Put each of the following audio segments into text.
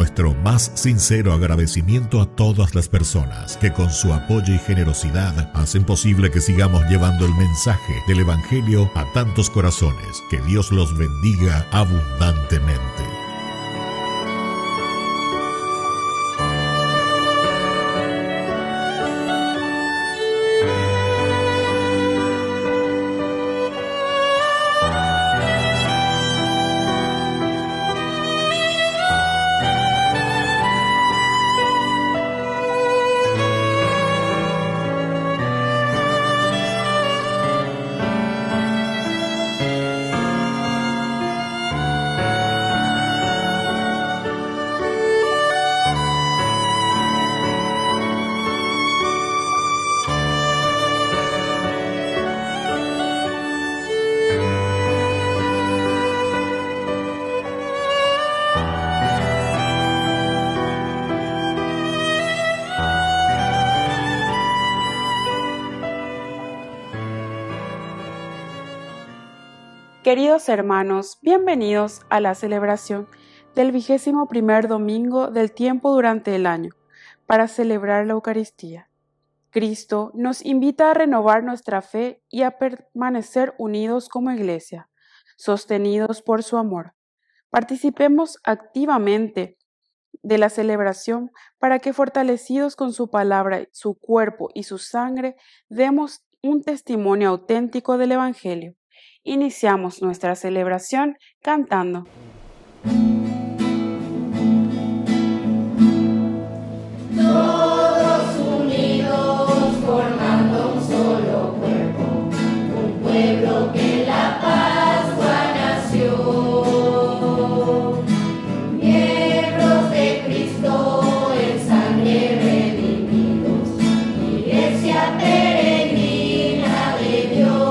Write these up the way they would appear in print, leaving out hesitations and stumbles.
nuestro más sincero agradecimiento a todas las personas que con su apoyo y generosidad hacen posible que sigamos llevando el mensaje del Evangelio a tantos corazones. Que Dios los bendiga abundantemente. Queridos hermanos, bienvenidos a la celebración del 21º domingo del tiempo durante el año, para celebrar la Eucaristía. Cristo nos invita a renovar nuestra fe y a permanecer unidos como Iglesia, sostenidos por su amor. Participemos activamente de la celebración para que, fortalecidos con su palabra, su cuerpo y su sangre, demos un testimonio auténtico del Evangelio. Iniciamos nuestra celebración cantando. Todos unidos formando un solo cuerpo, un pueblo que en la Pascua nació. Miembros de Cristo en sangre redimidos, Iglesia peregrina de Dios.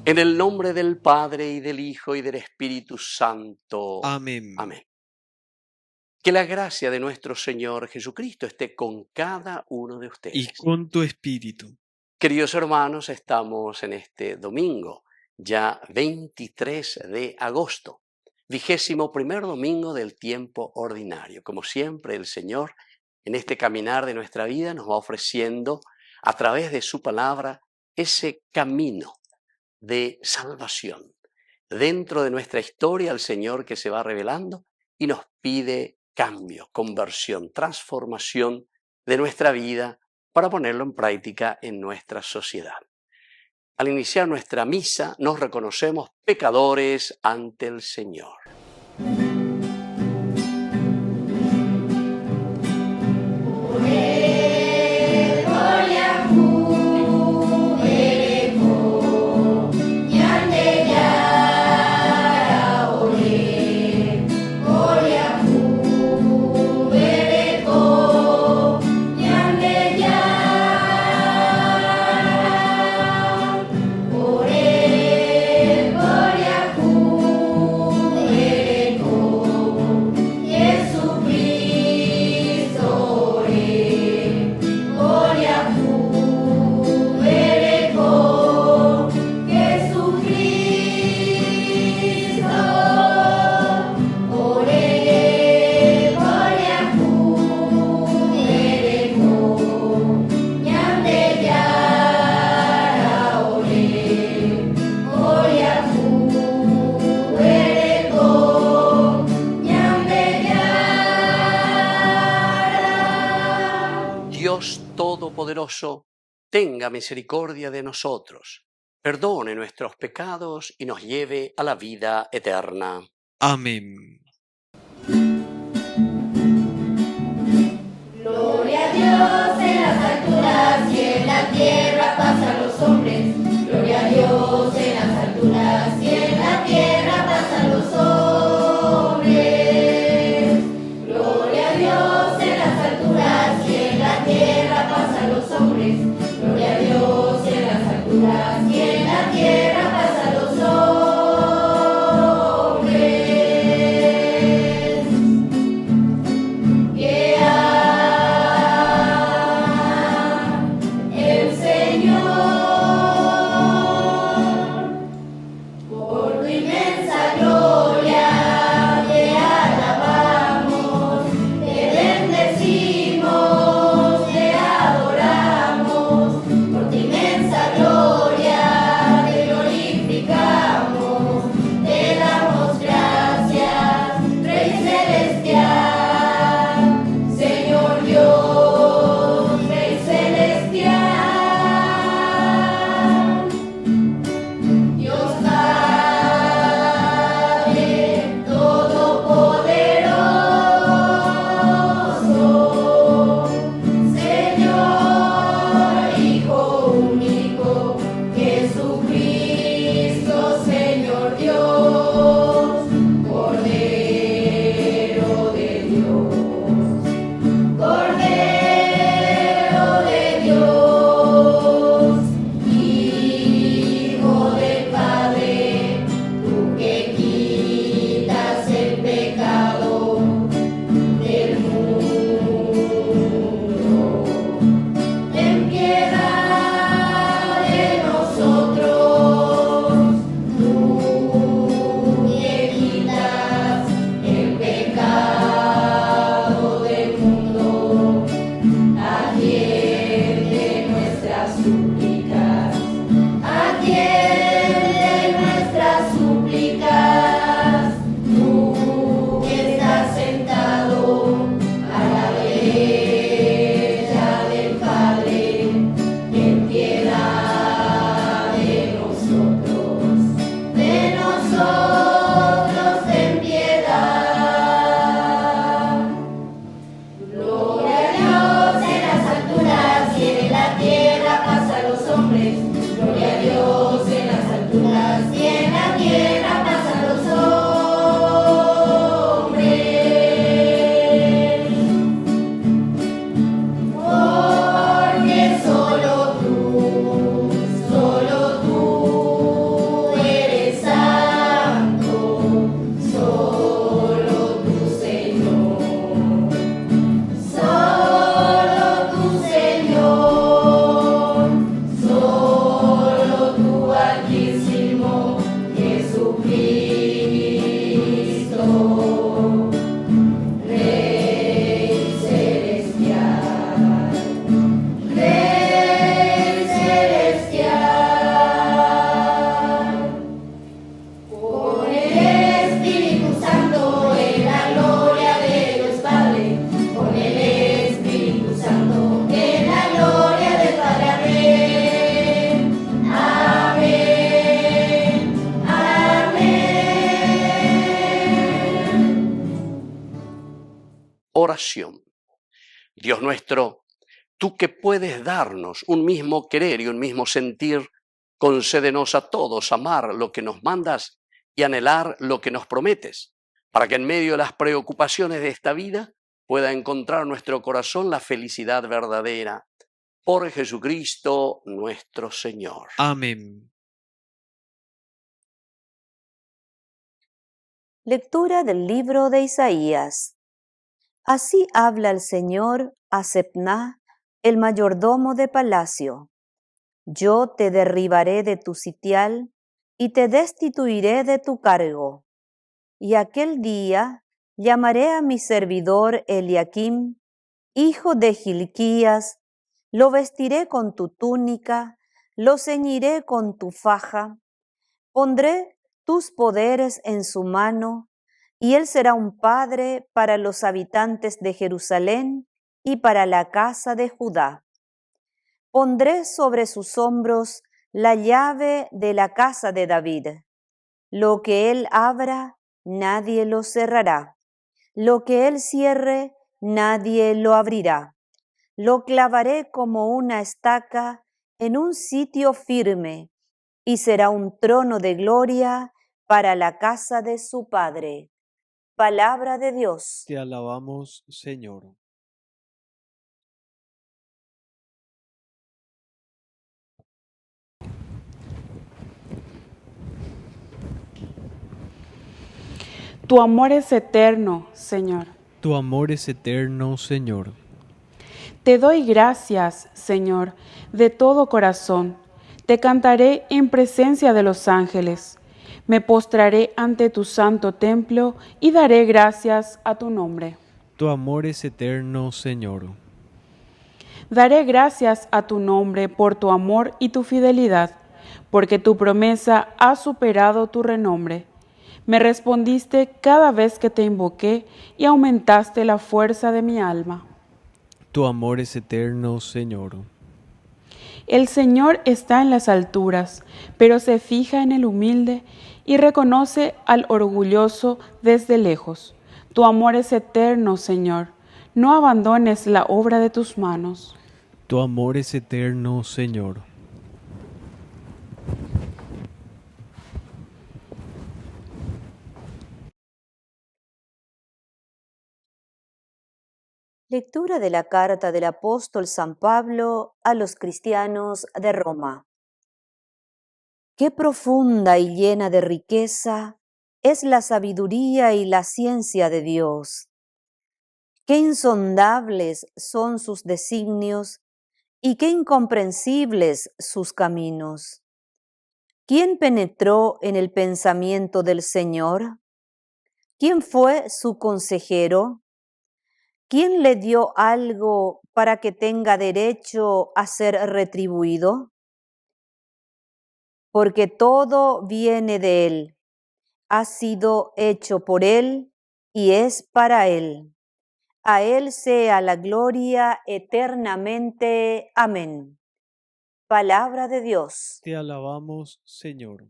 En el nombre del Padre, y del Hijo, y del Espíritu Santo. Amén. Amén. Que la gracia de nuestro Señor Jesucristo esté con cada uno de ustedes. Y con tu espíritu. Queridos hermanos, estamos en este domingo, ya 23 de agosto, 21º domingo del tiempo ordinario. Como siempre, el Señor, en este caminar de nuestra vida, nos va ofreciendo, a través de su palabra, ese camino de salvación. Dentro de nuestra historia, el Señor que se va revelando y nos pide cambio, conversión, transformación de nuestra vida para ponerlo en práctica en nuestra sociedad. Al iniciar nuestra misa, nos reconocemos pecadores ante el Señor. Todopoderoso, tenga misericordia de nosotros, perdone nuestros pecados y nos lleve a la vida eterna. Amén. Gloria a Dios en las alturas y en la tierra paz a los hombres. Gloria a Dios en las alturas y en la tierra paz a los hombres. Gloria a Dios en las alturas y en la tierra paz a los hombres. Gloria a Dios en las alturas y en la tierra paz a los hombres. Que el Señor, por tu inmensa gloria, te alabamos, te bendecimos, te adoramos, por tu inmensa gloria, te glorificamos, te damos gracias, Rey celestial, Señor Dios, Rey celestial, Dios Padre Todopoderoso, Señor Hijo único, Jesucristo, Señor Dios, Cordero de Dios, Cordero de Dios, Hijo del Padre, tú que quitas el pecado del mundo. Ten piedad de nosotros, tú que quitas el pecado del mundo. Atiende nuestras súplicas, atiende nuestras súplicas, tú que estás sentado a la derecha del Padre, ten piedad de nosotros, ten piedad. Gloria a Dios en las alturas y en la tierra paz a los hombres. Gloria a Dios en las alturas y en la tierra paz a los hombres. Porque solo tú eres santo, solo tú, Señor. Solo tú, Señor, solo tú, Altísimo Jesucristo, Rey celestial, Rey celestial. Con el Espíritu Santo en la gloria de Dios Padre, con el Espíritu Santo en la gloria del Padre. Amén. Amén. Oración. Dios nuestro, tú que puedes darnos un mismo querer y un mismo sentir, concédenos a todos amar lo que nos mandas y anhelar lo que nos prometes, para que en medio de las preocupaciones de esta vida pueda encontrar nuestro corazón la felicidad verdadera. Por Jesucristo nuestro Señor. Amén. Lectura del libro de Isaías. Así habla el Señor a Sebna, el mayordomo de palacio. Yo te derribaré de tu sitial y te destituiré de tu cargo. Y aquel día llamaré a mi servidor Eliakim, hijo de Hilquías, lo vestiré con tu túnica, lo ceñiré con tu faja, pondré tus poderes en su mano, y él será un padre para los habitantes de Jerusalén y para la casa de Judá. Pondré sobre sus hombros la llave de la casa de David. Lo que él abra, nadie lo cerrará. Lo que él cierre, nadie lo abrirá. Lo clavaré como una estaca en un sitio firme, y será un trono de gloria para la casa de su Padre. Palabra de Dios. Te alabamos, Señor. Tu amor es eterno, Señor. Tu amor es eterno, Señor. Te doy gracias, Señor, de todo corazón. Te cantaré en presencia de los ángeles. Me postraré ante tu santo templo y daré gracias a tu nombre. Tu amor es eterno, Señor. Daré gracias a tu nombre por tu amor y tu fidelidad, porque tu promesa ha superado tu renombre. Me respondiste cada vez que te invoqué y aumentaste la fuerza de mi alma. Tu amor es eterno, Señor. El Señor está en las alturas, pero se fija en el humilde y reconoce al orgulloso desde lejos. Tu amor es eterno, Señor. No abandones la obra de tus manos. Tu amor es eterno, Señor. Lectura de la carta del apóstol San Pablo a los cristianos de Roma. Qué profunda y llena de riqueza es la sabiduría y la ciencia de Dios. Qué insondables son sus designios y qué incomprensibles sus caminos. ¿Quién penetró en el pensamiento del Señor? ¿Quién fue su consejero? ¿Quién le dio algo para que tenga derecho a ser retribuido? Porque todo viene de Él, ha sido hecho por Él y es para Él. A Él sea la gloria eternamente. Amén. Palabra de Dios. Te alabamos, Señor.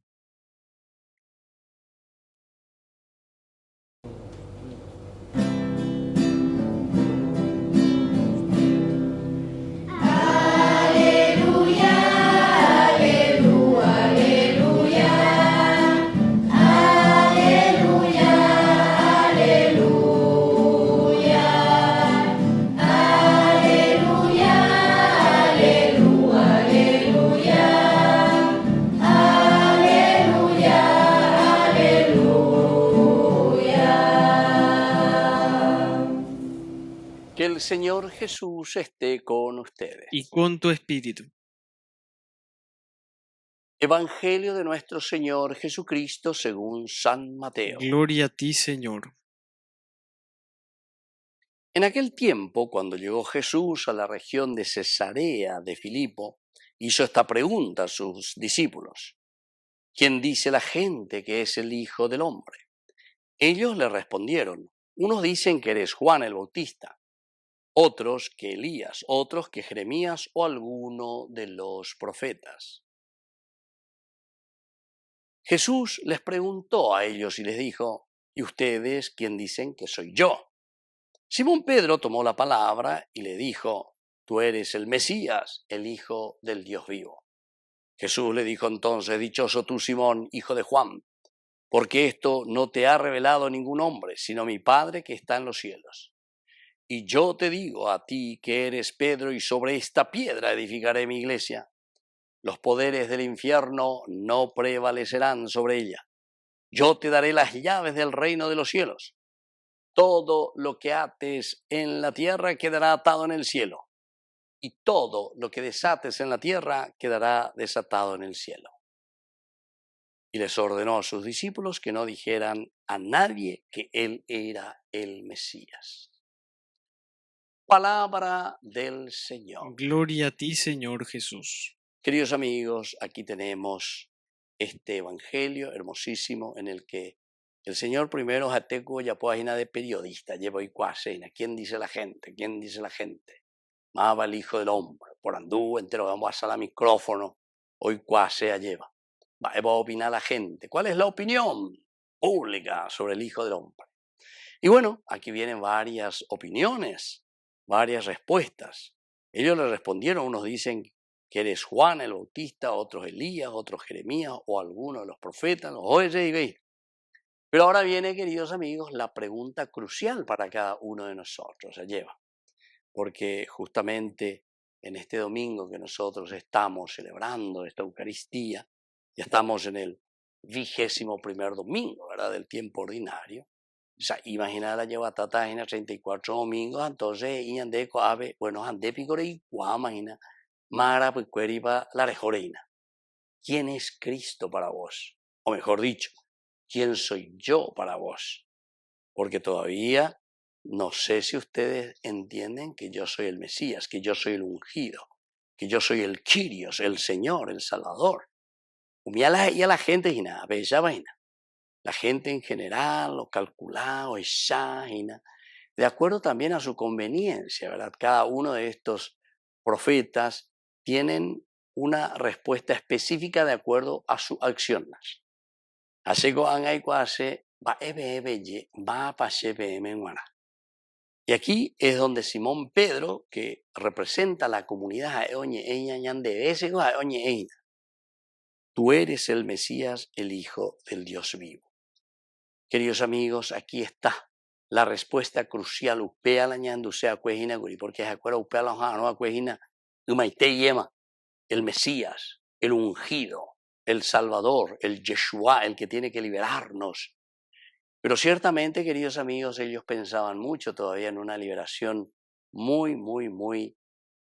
Que el Señor Jesús esté con ustedes. Y con tu espíritu. Evangelio de nuestro Señor Jesucristo según San Mateo. Gloria a ti, Señor. En aquel tiempo, cuando llegó Jesús a la región de Cesarea de Filipo, hizo esta pregunta a sus discípulos: ¿quién dice la gente que es el Hijo del Hombre? Ellos le respondieron: unos dicen que eres Juan el Bautista, otros que Elías, otros que Jeremías o alguno de los profetas. Jesús les preguntó a ellos y les dijo: ¿y ustedes quién dicen que soy yo? Simón Pedro tomó la palabra y le dijo: tú eres el Mesías, el Hijo del Dios vivo. Jesús le dijo entonces: dichoso tú, Simón, hijo de Juan, porque esto no te ha revelado ningún hombre, sino mi Padre que está en los cielos. Y yo te digo a ti que eres Pedro, y sobre esta piedra edificaré mi iglesia. Los poderes del infierno no prevalecerán sobre ella. Yo te daré las llaves del reino de los cielos. Todo lo que ates en la tierra quedará atado en el cielo, y todo lo que desates en la tierra quedará desatado en el cielo. Y les ordenó a sus discípulos que no dijeran a nadie que él era el Mesías. Palabra del Señor. Gloria a ti, Señor Jesús. Queridos amigos, aquí tenemos este evangelio hermosísimo en el que el Señor primero jateco ya página de periodista, llevo y cuasena. ¿Quién dice la gente? ¿Quién dice la gente? más va el Hijo del Hombre, por andú entero, vamos a hacer el micrófono, hoy cuá sea lleva. Va a opinar la gente. ¿Cuál es la opinión pública sobre el Hijo del Hombre? Y bueno, aquí vienen varias opiniones, varias respuestas. Ellos le respondieron, unos dicen que eres Juan el Bautista, otros Elías, otros Jeremías o alguno de los profetas, los oye y veis. Pero ahora viene, queridos amigos, la pregunta crucial para cada uno de nosotros, se lleva. Porque justamente en este domingo que nosotros estamos celebrando esta Eucaristía, ya estamos en el 21º domingo, ¿verdad?, del tiempo ordinario. O sea, imagina la lleva tata en 34 domingos, entonces, y ande coave, bueno, ande picore y imagina, mara pues cueriba la rejoreina. ¿Quién es Cristo para vos? O mejor dicho, ¿quién soy yo para vos? Porque todavía no sé si ustedes entienden que yo soy el Mesías, que yo soy el ungido, que yo soy el Kyrios, el Señor, el Salvador. Y a la gente, y nada, bella vaina. La gente en general, lo calculado, de acuerdo también a su conveniencia, ¿verdad? Cada uno de estos profetas tienen una respuesta específica de acuerdo a su acción. Así que y aquí es donde Simón Pedro, que representa la comunidad, tú eres el Mesías, el Hijo del Dios vivo. Queridos amigos, aquí está la respuesta crucial. Upea la ñandu sea cuejina guri, porque es acuerdo upea la no cuejina, umaite yema, el Mesías, el ungido, el Salvador, el Yeshua, el que tiene que liberarnos. Pero ciertamente, queridos amigos, ellos pensaban mucho todavía en una liberación muy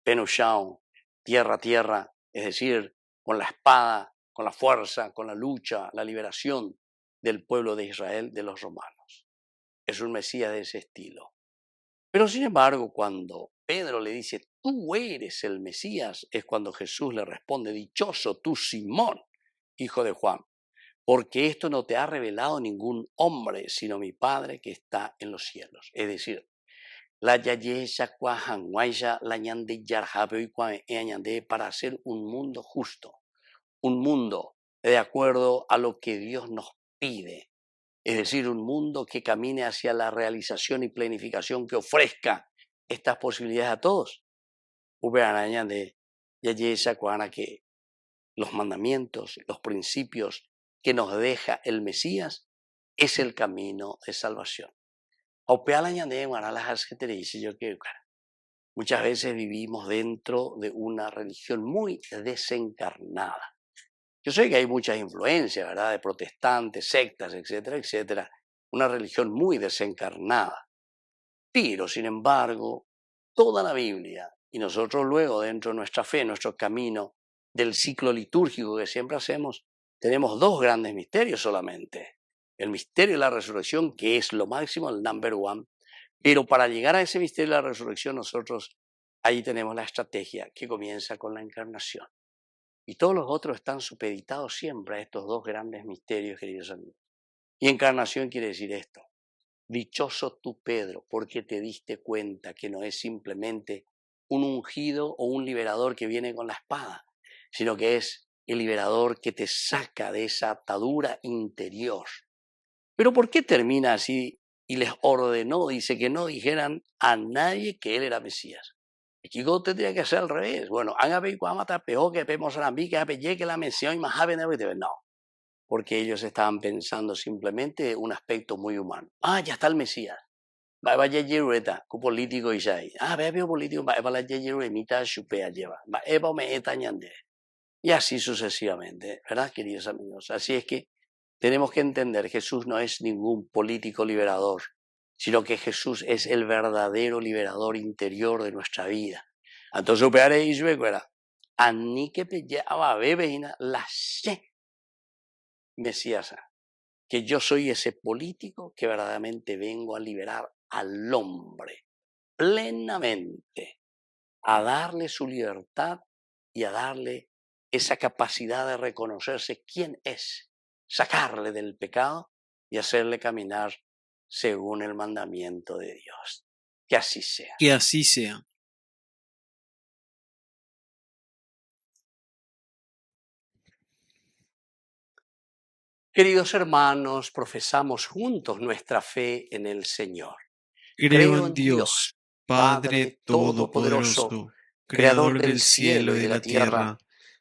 penuchao, tierra a tierra, es decir, con la espada, con la fuerza, con la lucha, la liberación del pueblo de Israel de los romanos. Es un Mesías de ese estilo. Pero sin embargo, cuando Pedro le dice, tú eres el Mesías, es cuando Jesús le responde, dichoso tú, Simón, hijo de Juan, porque esto no te ha revelado ningún hombre, sino mi Padre que está en los cielos. Es decir, la yayesha cuajanguaya la ñande yarjabe y para hacer un mundo justo, un mundo de acuerdo a lo que Dios nos pide, es decir, un mundo que camine hacia la realización y planificación que ofrezca estas posibilidades a todos. De que los mandamientos, los principios que nos deja el Mesías es el camino de salvación. Muchas veces vivimos dentro de una religión muy desencarnada. Yo sé que hay muchas influencias, ¿verdad?, de protestantes, sectas, etcétera, etcétera. Una religión muy desencarnada. Pero, sin embargo, toda la Biblia, y nosotros luego dentro de nuestra fe, nuestro camino del ciclo litúrgico que siempre hacemos, tenemos dos grandes misterios solamente. El misterio de la resurrección, que es lo máximo, el number one. Pero para llegar a ese misterio de la resurrección, nosotros ahí tenemos la estrategia que comienza con la encarnación. Y todos los otros están supeditados siempre a estos dos grandes misterios, queridos amigos. Y encarnación quiere decir esto. Dichoso tú, Pedro, porque te diste cuenta que no es simplemente un ungido o un liberador que viene con la espada, sino que es el liberador que te saca de esa atadura interior. Pero ¿por qué termina así? Y les ordenó, dice, que no dijeran a nadie que él era Mesías. Aquí tendría que ser al revés. Bueno, que la mención y más no. Porque ellos estaban pensando simplemente un aspecto muy humano. Ah, ya está el Mesías. Vaya yerureta, cu político y ya. Veo político, va la yeruremita chupea lleva. Va me etañande. Y así sucesivamente, ¿verdad, queridos amigos? Así es que tenemos que entender, Jesús no es ningún político liberador, sino que Jesús es el verdadero liberador interior de nuestra vida. Entonces, Mesías, que yo soy ese político que verdaderamente vengo a liberar al hombre plenamente, a darle su libertad y a darle esa capacidad de reconocerse quién es, sacarle del pecado y hacerle caminar según el mandamiento de Dios. Que así sea. Que así sea. Queridos hermanos, profesamos juntos nuestra fe en el Señor. Creo en Dios, Padre Todopoderoso, Creador del cielo y de la tierra.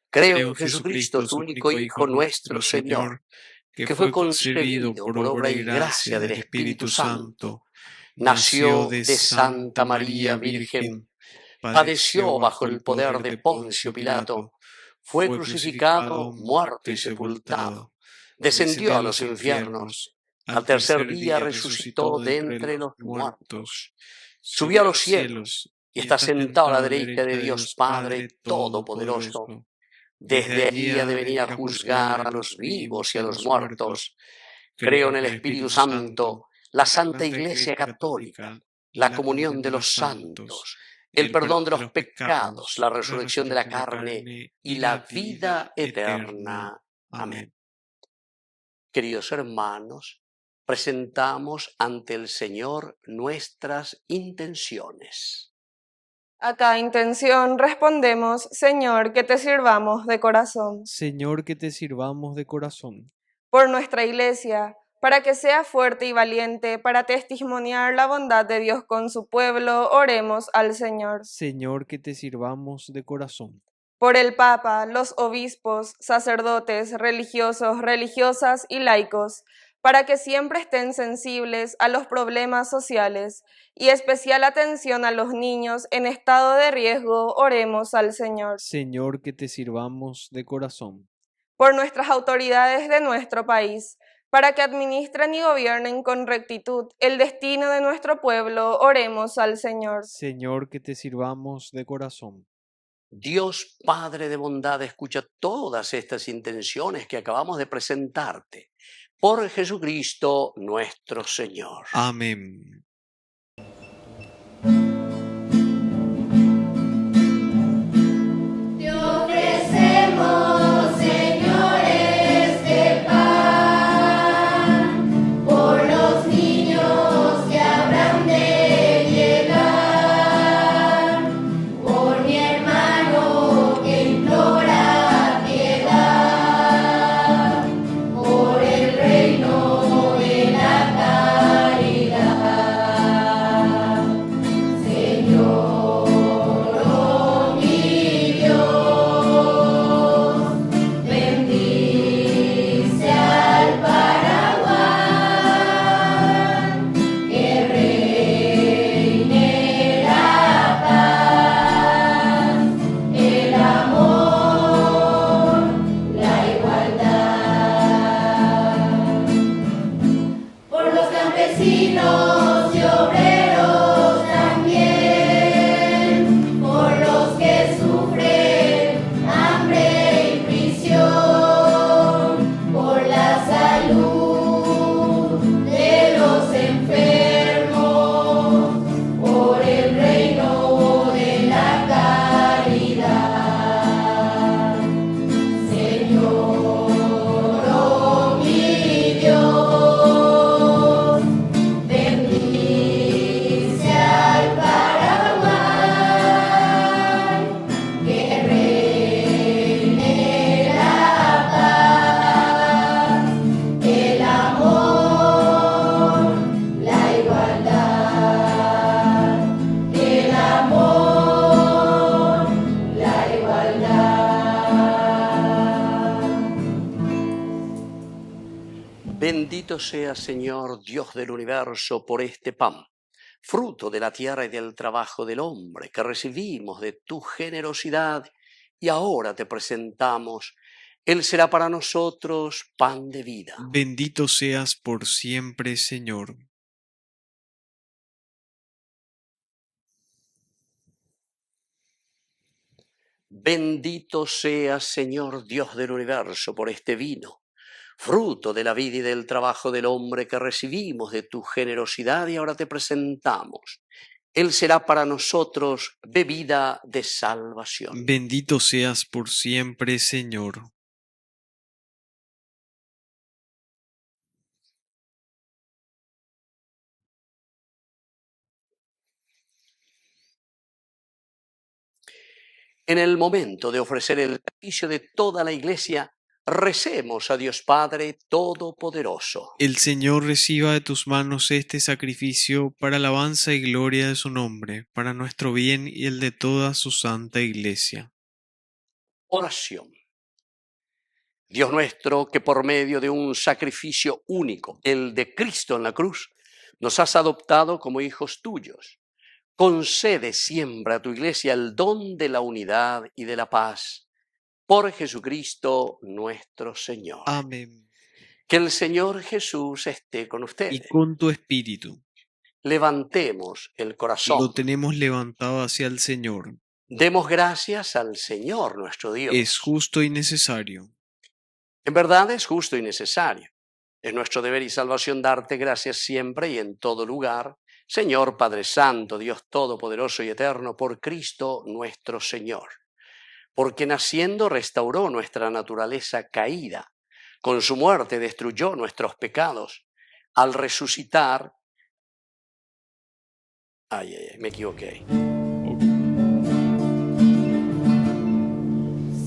Creo en Jesucristo, su único Hijo, nuestro Señor, que fue concebido por obra y gracia del Espíritu Santo. Nació de Santa María Virgen, padeció bajo el poder de Poncio Pilato, fue crucificado, muerto y sepultado, descendió a los infiernos, al tercer día resucitó de entre los muertos, subió a los cielos y está sentado a la derecha de Dios Padre Todopoderoso. Desde allí ha de venir a juzgar a los vivos y a los muertos. Creo en el Espíritu Santo, la Santa Iglesia Católica, la comunión de los santos, el perdón de los pecados, la resurrección de la carne y la vida eterna. Amén. Queridos hermanos, presentamos ante el Señor nuestras intenciones. A cada intención respondemos, Señor, que te sirvamos de corazón. Señor, que te sirvamos de corazón. Por nuestra Iglesia, para que sea fuerte y valiente para testimoniar la bondad de Dios con su pueblo, oremos al Señor. Señor, que te sirvamos de corazón. Por el Papa, los obispos, sacerdotes, religiosos, religiosas y laicos, para que siempre estén sensibles a los problemas sociales y especial atención a los niños en estado de riesgo, oremos al Señor. Señor, que te sirvamos de corazón. Por nuestras autoridades de nuestro país, para que administren y gobiernen con rectitud el destino de nuestro pueblo, oremos al Señor. Señor, que te sirvamos de corazón. Dios Padre de bondad, escucha todas estas intenciones que acabamos de presentarte. Por Jesucristo nuestro Señor. Amén. Te ofrecemos, Señor, este pan, por los niños que habrán de llegar, por mi hermano que implora piedad, por el reino de la caridad. Señor, oh mi Dios, bendice al Paraguay, que reine la paz, el amor, la igualdad. Por los campesinos y obreros también, por los que sufren hambre y prisión, por la salud de los enfermos, por el reino de la caridad. Señor, oh mi Dios, bendice al Paraguay, que reine la paz, el amor, la igualdad, el amor, la igualdad. Bendito sea, Señor, Dios del universo, por este pan, fruto de la tierra y del trabajo del hombre, que recibimos de tu generosidad y ahora te presentamos. Él será para nosotros pan de vida. Bendito seas por siempre, Señor. Bendito seas, Señor, Dios del universo, por este vino, fruto de la vida y del trabajo del hombre que recibimos de tu generosidad y ahora te presentamos. Él será para nosotros bebida de salvación. Bendito seas por siempre, Señor. En el momento de ofrecer el sacrificio de toda la Iglesia, Recemos a Dios Padre Todopoderoso. El Señor reciba de tus manos este sacrificio para alabanza y gloria de su nombre, para nuestro bien y el de toda su santa Iglesia. Oración. Dios nuestro, que por medio de un sacrificio único, el de Cristo en la cruz, nos has adoptado como hijos tuyos, concede siempre a tu Iglesia el don de la unidad y de la paz. Por Jesucristo nuestro Señor. Amén. Que el Señor Jesús esté con ustedes. Y con tu espíritu. Levantemos el corazón. Lo tenemos levantado hacia el Señor. Demos gracias al Señor nuestro Dios. Es justo y necesario. En verdad es justo y necesario. Es nuestro deber y salvación darte gracias siempre y en todo lugar, Señor Padre Santo, Dios Todopoderoso y Eterno, por Cristo nuestro Señor. Porque naciendo restauró nuestra naturaleza caída, con su muerte destruyó nuestros pecados, al resucitar... me equivoqué.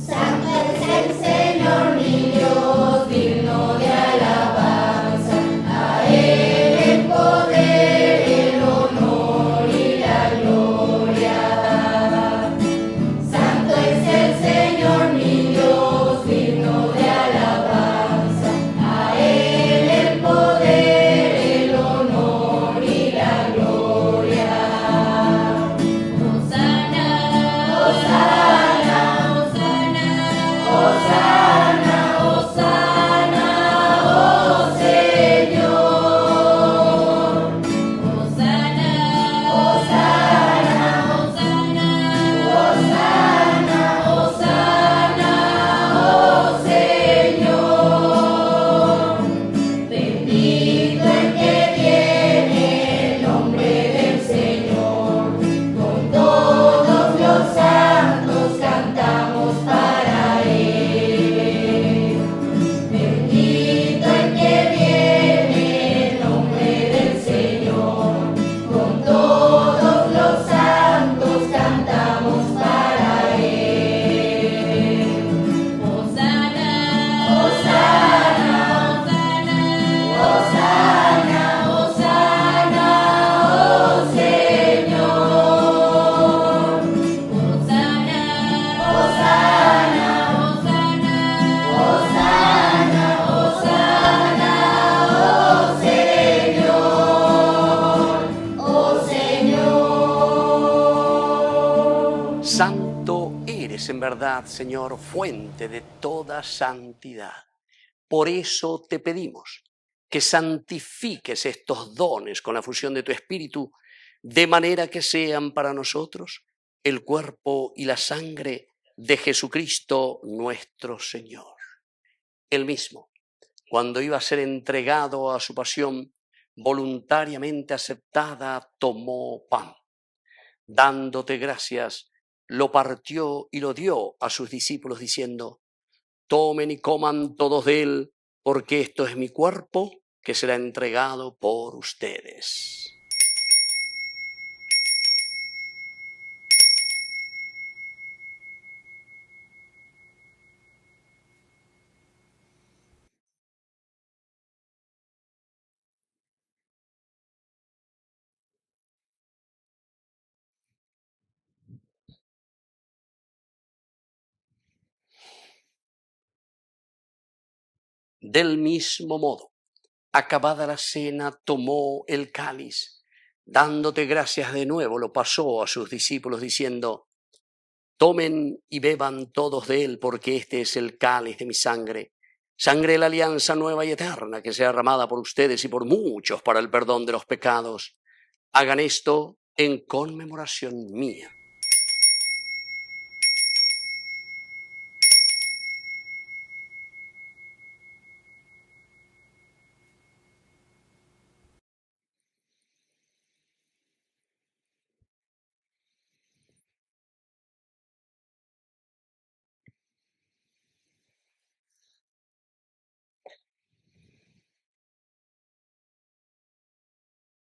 Santo es el Señor mi Dios, digno de alabanza, a Él el poder, el honor y la gloria. Santo es el Señor mi Dios, digno de alabanza, a Él el poder, el honor y la gloria. Hosana, Hosana, Hosana, Hosana, Hosana, oh Señor. Hosana, Hosana, Hosana, Hosana, Hosana, oh Señor. Bendito el que viene el nombre del Señor. Con todos los santos cantamos para Él. Bendito el que viene el nombre del Señor. Con todos los santos cantamos para Él. Hosana, Hosana, Hosana, Hosana, oh Señor. Hosana, Hosana, Hosana, Hosana, oh Señor, oh Señor. Santo eres en verdad, Señor, fuente de toda santidad. Por eso te pedimos que santifiques estos dones con la fusión de tu Espíritu, de manera que sean para nosotros el cuerpo y la sangre de Jesucristo nuestro Señor. Él mismo, cuando iba a ser entregado a su pasión voluntariamente aceptada, tomó pan. Dándote gracias, lo partió y lo dio a sus discípulos diciendo: tomen y coman todos de él, porque esto es mi cuerpo que será entregado por ustedes. Del mismo modo, acabada la cena, tomó el cáliz, dándote gracias de nuevo, lo pasó a sus discípulos diciendo: tomen y beban todos de él, porque este es el cáliz de mi sangre, sangre de la alianza nueva y eterna, que sea derramada por ustedes y por muchos para el perdón de los pecados. Hagan esto en conmemoración mía.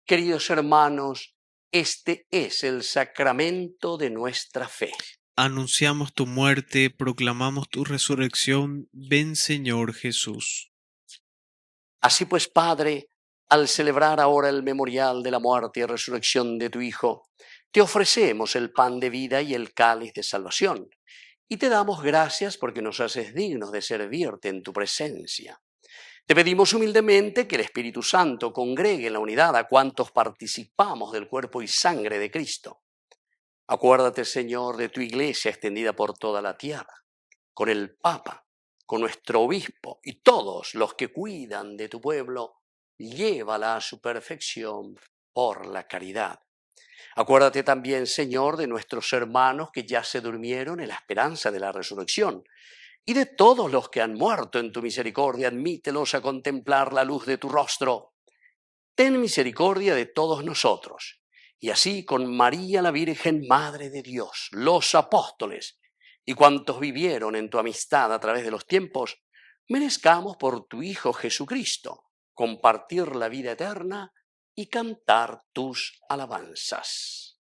Queridos hermanos, este es el sacramento de nuestra fe. Anunciamos tu muerte, proclamamos tu resurrección. Ven, Señor Jesús. Así pues, Padre, al celebrar ahora el memorial de la muerte y resurrección de tu Hijo, te ofrecemos el pan de vida y el cáliz de salvación, y te damos gracias porque nos haces dignos de servirte en tu presencia. Te pedimos humildemente que el Espíritu Santo congregue en la unidad a cuantos participamos del cuerpo y sangre de Cristo. Acuérdate, Señor, de tu iglesia extendida por toda la tierra, con el Papa, con nuestro obispo y todos los que cuidan de tu pueblo, llévala a su perfección por la caridad. Acuérdate también, Señor, de nuestros hermanos que ya se durmieron en la esperanza de la resurrección, y de todos los que han muerto en tu misericordia, admítelos a contemplar la luz de tu rostro. Ten misericordia de todos nosotros, y así con María la Virgen, Madre de Dios, los apóstoles y cuantos vivieron en tu amistad a través de los tiempos, merezcamos por tu Hijo Jesucristo compartir la vida eterna y cantar tus alabanzas.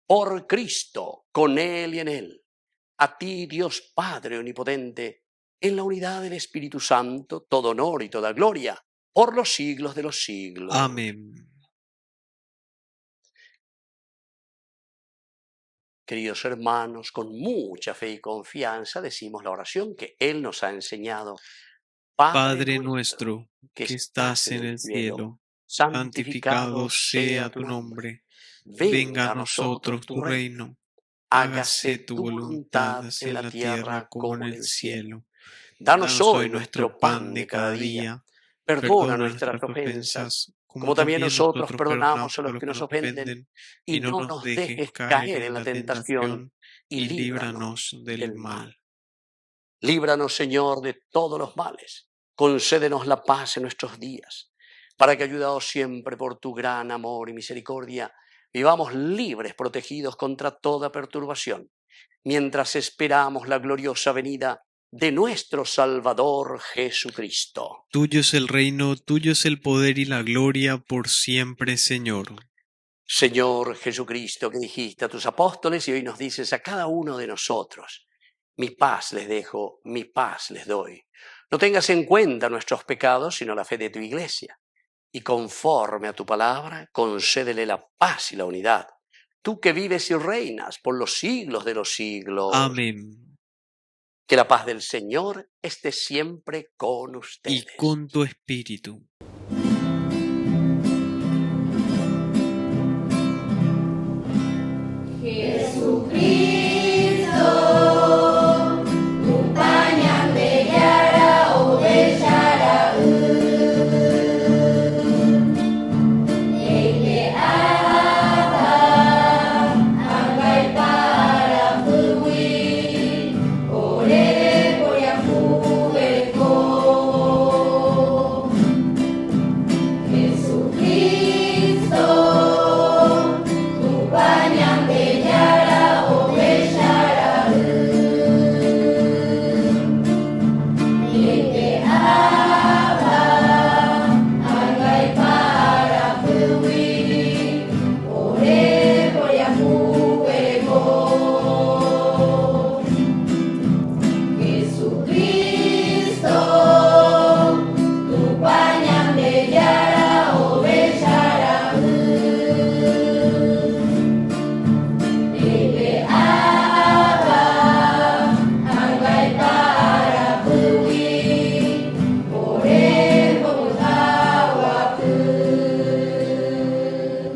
Por Cristo, con Él y en Él, a ti, Dios Padre Omnipotente, en la unidad del Espíritu Santo, todo honor y toda gloria, por los siglos de los siglos. Amén. Queridos hermanos, con mucha fe y confianza decimos la oración que Él nos ha enseñado. Padre nuestro, que estás en el cielo, santificado sea tu nombre. Venga a nosotros tu reino. Hágase tu voluntad en la tierra como en el cielo. Danos hoy nuestro pan de cada día. Perdona nuestras ofensas, como también nosotros perdonamos a los que nos ofenden. Y no nos dejes caer en la tentación, y líbranos del mal. Líbranos, Señor, de todos los males. Concédenos la paz en nuestros días, para que, ayudados siempre por tu gran amor y misericordia, vivamos libres, protegidos contra toda perturbación, mientras esperamos la gloriosa venida de nuestro Salvador Jesucristo. Tuyo es el reino, tuyo es el poder y la gloria por siempre, Señor. Señor Jesucristo, que dijiste a tus apóstoles y hoy nos dices a cada uno de nosotros: mi paz les dejo, mi paz les doy. No tengas en cuenta nuestros pecados, sino la fe de tu iglesia. Y conforme a tu palabra, concédele la paz y la unidad. Tú que vives y reinas por los siglos de los siglos. Amén. Que la paz del Señor esté siempre con ustedes. Y con tu espíritu.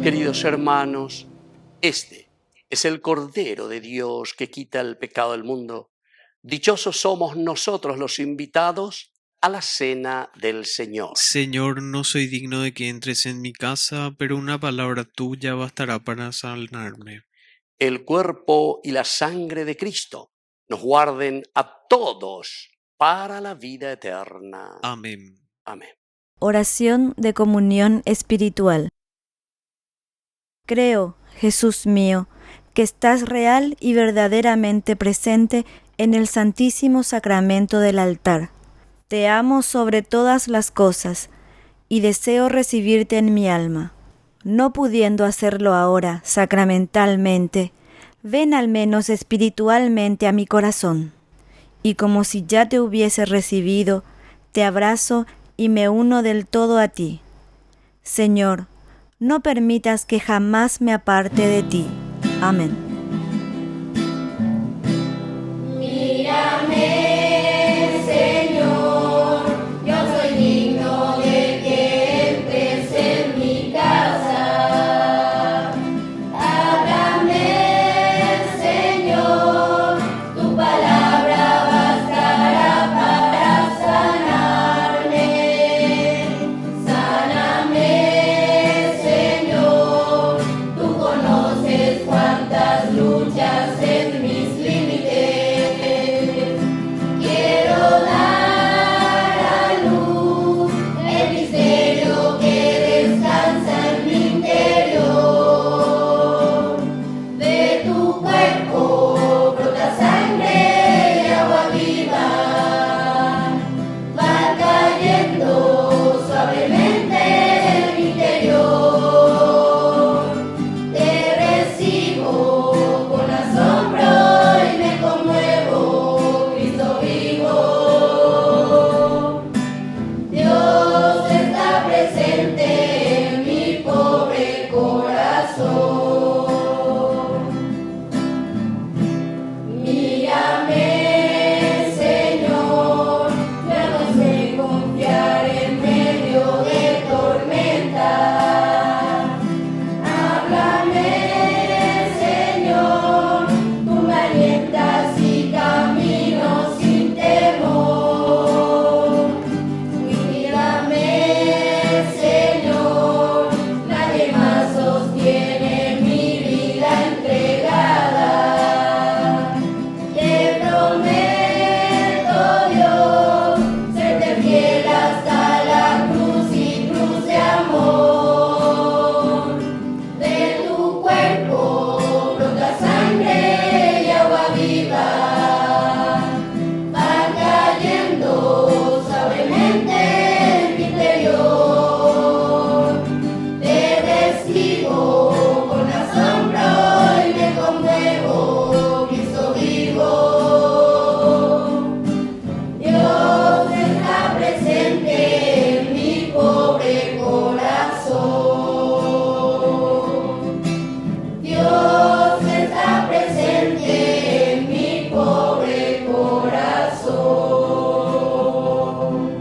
Queridos hermanos, este es el Cordero de Dios que quita el pecado del mundo. Dichosos somos nosotros los invitados a la cena del Señor. Señor, no soy digno de que entres en mi casa, pero una palabra tuya bastará para sanarme. El cuerpo y la sangre de Cristo nos guarden a todos para la vida eterna. Amén. Amén. Oración de comunión espiritual. Creo, Jesús mío, que estás real y verdaderamente presente en el Santísimo Sacramento del altar. Te amo sobre todas las cosas y deseo recibirte en mi alma. No pudiendo hacerlo ahora sacramentalmente, ven al menos espiritualmente a mi corazón, y como si ya te hubiese recibido, te abrazo y me uno del todo a ti. Señor, no permitas que jamás me aparte de ti. Amén. Mírame.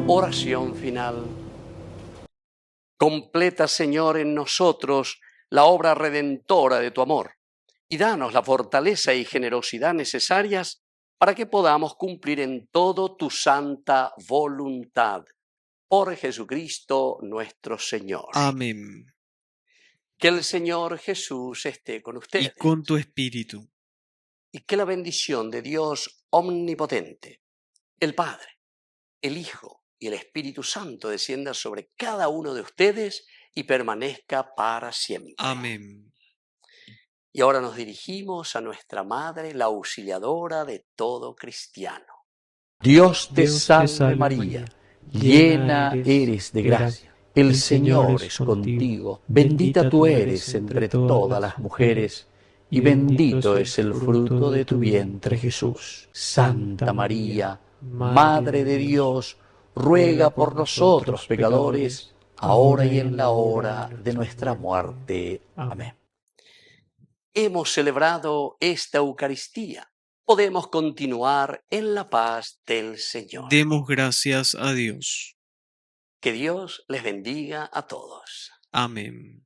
Oración final. Completa, Señor, en nosotros la obra redentora de tu amor y danos la fortaleza y generosidad necesarias para que podamos cumplir en todo tu santa voluntad. Por Jesucristo nuestro Señor. Amén. Que el Señor Jesús esté con ustedes. Y con tu espíritu. Y que la bendición de Dios omnipotente, el Padre, el Hijo y el Espíritu Santo descienda sobre cada uno de ustedes y permanezca para siempre. Amén. Y ahora nos dirigimos a nuestra Madre, la auxiliadora de todo cristiano. Dios te salve María, llena eres de gracia. El Señor es contigo, bendita tú eres entre todas las mujeres, y bendito es el fruto de tu vientre Jesús. Santa María, Madre de Dios, ruega por nosotros pecadores, ahora y en la hora de nuestra muerte. Amén. Hemos celebrado esta Eucaristía. Podemos continuar en la paz del Señor. Demos gracias a Dios. Que Dios les bendiga a todos. Amén.